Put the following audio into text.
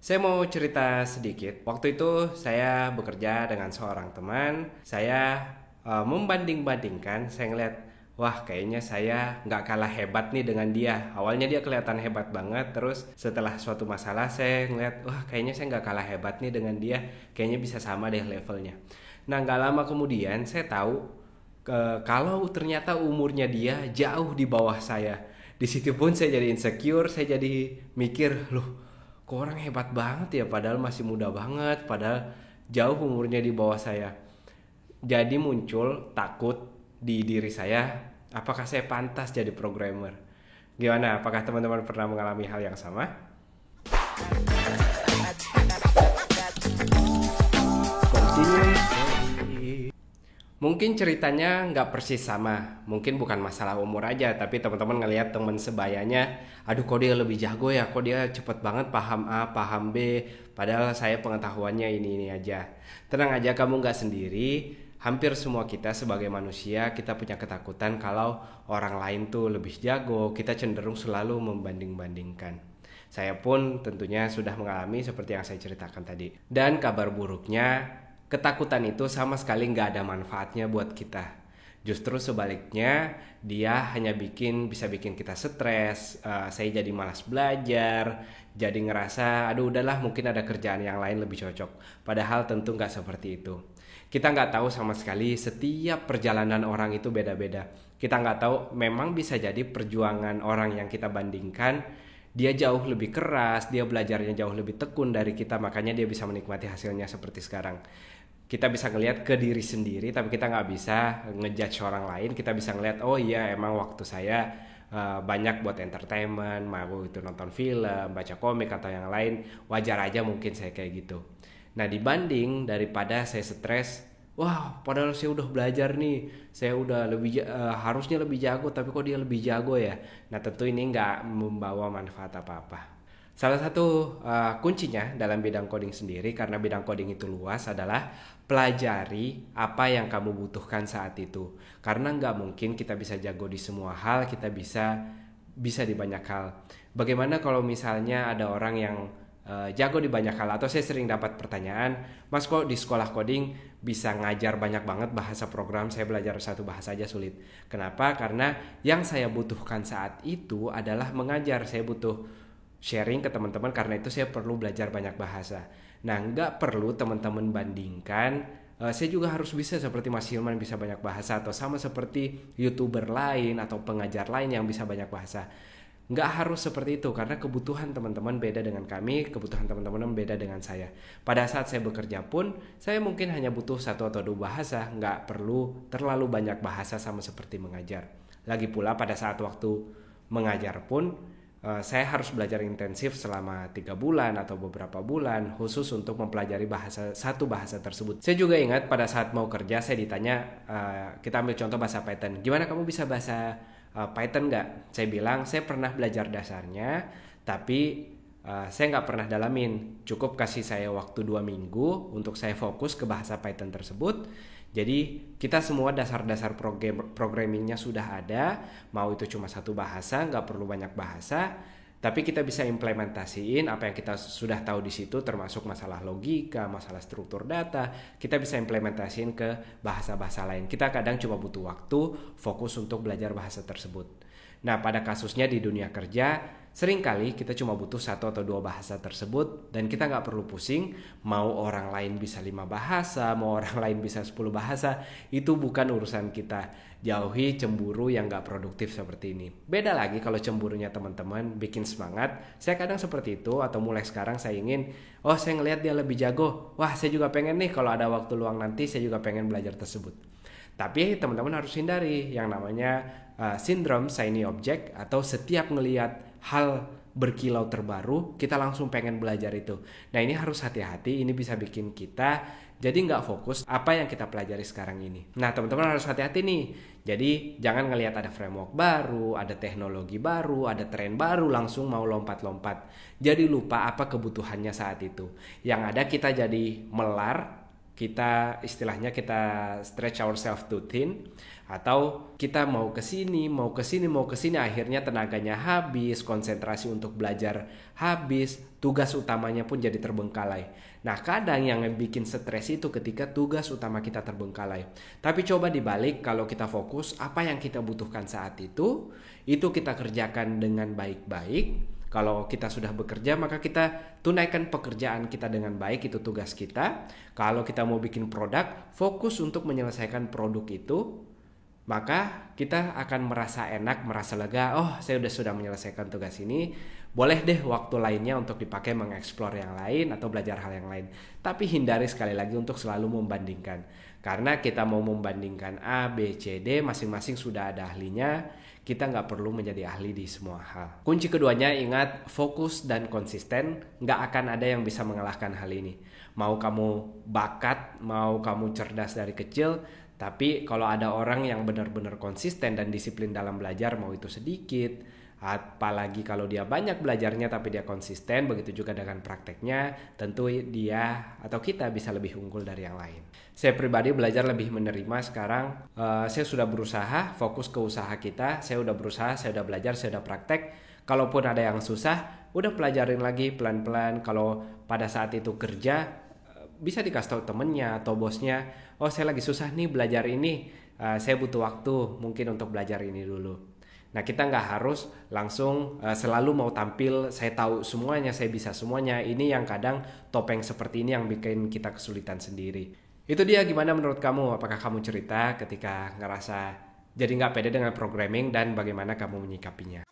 Saya mau cerita sedikit. Waktu itu saya bekerja dengan seorang teman. Saya membanding-bandingkan. Saya ngeliat, wah kayaknya saya nggak kalah hebat nih dengan dia. Awalnya dia kelihatan hebat banget. Terus setelah suatu masalah saya ngeliat, wah kayaknya saya nggak kalah hebat nih dengan dia. Kayaknya bisa sama deh levelnya. Nah nggak lama kemudian saya tahu kalau ternyata umurnya dia jauh di bawah saya. Di situ pun saya jadi insecure. Saya jadi mikir, loh kok orang hebat banget ya padahal masih muda banget, padahal jauh umurnya di bawah saya. Jadi muncul takut di diri saya, apakah saya pantas jadi programmer? Gimana? Apakah teman-teman pernah mengalami hal yang sama? Continue. Mungkin ceritanya nggak persis sama, mungkin bukan masalah umur aja, tapi teman-teman ngelihat teman sebayanya, aduh kok dia lebih jago ya, kok dia cepet banget paham A, paham B, padahal saya pengetahuannya ini aja. Tenang aja, kamu nggak sendiri. Hampir semua kita sebagai manusia, kita punya ketakutan kalau orang lain tuh lebih jago, kita cenderung selalu membanding-bandingkan. Saya pun tentunya sudah mengalami seperti yang saya ceritakan tadi. Dan kabar buruknya, ketakutan itu sama sekali nggak ada manfaatnya buat kita. Justru sebaliknya, dia hanya bisa bikin kita stres. Saya jadi malas belajar, jadi ngerasa, aduh udahlah mungkin ada kerjaan yang lain lebih cocok. Padahal tentu nggak seperti itu. Kita nggak tahu sama sekali setiap perjalanan orang itu beda-beda. Kita nggak tahu, memang bisa jadi perjuangan orang yang kita bandingkan dia jauh lebih keras, dia belajarnya jauh lebih tekun dari kita, makanya dia bisa menikmati hasilnya seperti sekarang. Kita bisa ngelihat ke diri sendiri, tapi kita nggak bisa ngejudge orang lain. Kita bisa ngelihat, oh iya emang waktu saya banyak buat entertainment, mau itu nonton film, baca komik atau yang lain, wajar aja mungkin saya kayak gitu. Nah dibanding daripada saya stres, wah padahal saya udah belajar nih, saya udah harusnya lebih jago, tapi kok dia lebih jago ya. Nah tentu ini nggak membawa manfaat apa-apa. Salah satu kuncinya dalam bidang coding sendiri, karena bidang coding itu luas, adalah pelajari apa yang kamu butuhkan saat itu. Karena nggak mungkin kita bisa jago di semua hal, kita bisa di banyak hal. Bagaimana kalau misalnya ada orang yang jago di banyak hal, atau saya sering dapat pertanyaan, Mas kok di sekolah coding bisa ngajar banyak banget bahasa program, saya belajar satu bahasa aja sulit. Kenapa? Karena yang saya butuhkan saat itu adalah mengajar, saya butuh sharing ke teman-teman, karena itu saya perlu belajar banyak bahasa. Nah nggak perlu teman-teman bandingkan, saya juga harus bisa seperti Mas Hilman bisa banyak bahasa, atau sama seperti YouTuber lain atau pengajar lain yang bisa banyak bahasa. Nggak harus seperti itu, karena kebutuhan teman-teman beda dengan kami, kebutuhan teman-teman beda dengan saya. Pada saat saya bekerja pun, saya mungkin hanya butuh satu atau dua bahasa, nggak perlu terlalu banyak bahasa sama seperti mengajar. Lagi pula pada saat waktu mengajar pun, saya harus belajar intensif selama 3 bulan atau beberapa bulan khusus untuk mempelajari satu bahasa tersebut. Saya juga ingat pada saat mau kerja saya ditanya, kita ambil contoh bahasa Python, gimana kamu bisa bahasa Python nggak? Saya bilang saya pernah belajar dasarnya, tapi saya nggak pernah dalamin. Cukup kasih saya waktu 2 minggu untuk saya fokus ke bahasa Python tersebut. Jadi kita semua dasar-dasar programmingnya sudah ada, mau itu cuma satu bahasa, nggak perlu banyak bahasa, tapi kita bisa implementasiin apa yang kita sudah tahu di situ, termasuk masalah logika, masalah struktur data, kita bisa implementasiin ke bahasa-bahasa lain. Kita kadang cuma butuh waktu, fokus untuk belajar bahasa tersebut. Nah pada kasusnya di dunia kerja, seringkali kita cuma butuh satu atau dua bahasa tersebut, dan kita nggak perlu pusing mau orang lain bisa 5 bahasa, mau orang lain bisa 10 bahasa, itu bukan urusan kita. Jauhi cemburu yang nggak produktif seperti ini. Beda lagi kalau cemburunya teman-teman bikin semangat. Saya kadang seperti itu, atau mulai sekarang saya ingin, oh saya ngelihat dia lebih jago, wah saya juga pengen nih kalau ada waktu luang nanti saya juga pengen belajar tersebut. Tapi teman-teman harus hindari yang namanya sindrom shiny object, atau setiap ngelihat hal berkilau terbaru kita langsung pengen belajar itu. Nah ini harus hati-hati, ini bisa bikin kita jadi nggak fokus apa yang kita pelajari sekarang ini. Nah teman-teman harus hati-hati nih. Jadi jangan ngelihat ada framework baru, ada teknologi baru, ada tren baru langsung mau lompat-lompat. Jadi lupa apa kebutuhannya saat itu. Yang ada kita jadi melar, kita istilahnya kita stretch ourselves too thin, atau kita mau ke sini, mau ke sini, mau ke sini, akhirnya tenaganya habis, konsentrasi untuk belajar habis, tugas utamanya pun jadi terbengkalai. Nah, kadang yang bikin stres itu ketika tugas utama kita terbengkalai. Tapi coba dibalik, kalau kita fokus apa yang kita butuhkan saat itu kita kerjakan dengan baik-baik. Kalau kita sudah bekerja, maka kita tunaikan pekerjaan kita dengan baik, itu tugas kita. Kalau kita mau bikin produk, fokus untuk menyelesaikan produk itu, maka kita akan merasa enak, merasa lega. Oh, saya sudah menyelesaikan tugas ini. Boleh deh waktu lainnya untuk dipakai mengeksplor yang lain atau belajar hal yang lain. Tapi hindari sekali lagi untuk selalu membandingkan. Karena kita mau membandingkan A, B, C, D, masing-masing sudah ada ahlinya. Kita nggak perlu menjadi ahli di semua hal. Kunci keduanya, ingat, fokus dan konsisten. Nggak akan ada yang bisa mengalahkan hal ini. Mau kamu bakat, mau kamu cerdas dari kecil, tapi kalau ada orang yang benar-benar konsisten dan disiplin dalam belajar, mau itu sedikit, apalagi kalau dia banyak belajarnya tapi dia konsisten, begitu juga dengan prakteknya, tentu dia atau kita bisa lebih unggul dari yang lain. Saya pribadi belajar lebih menerima sekarang. Saya sudah berusaha fokus ke usaha kita, saya udah berusaha, saya udah belajar, saya udah praktek. Kalaupun ada yang susah, udah pelajarin lagi pelan-pelan. Kalau pada saat itu kerja, bisa dikasih tahu temennya atau bosnya, oh saya lagi susah nih belajar ini, saya butuh waktu mungkin untuk belajar ini dulu. Nah, kita nggak harus langsung selalu mau tampil saya tahu semuanya, saya bisa semuanya. Ini yang kadang topeng seperti ini yang bikin kita kesulitan sendiri. Itu dia, gimana menurut kamu? Apakah kamu cerita ketika ngerasa jadi nggak pede dengan programming dan bagaimana kamu menyikapinya?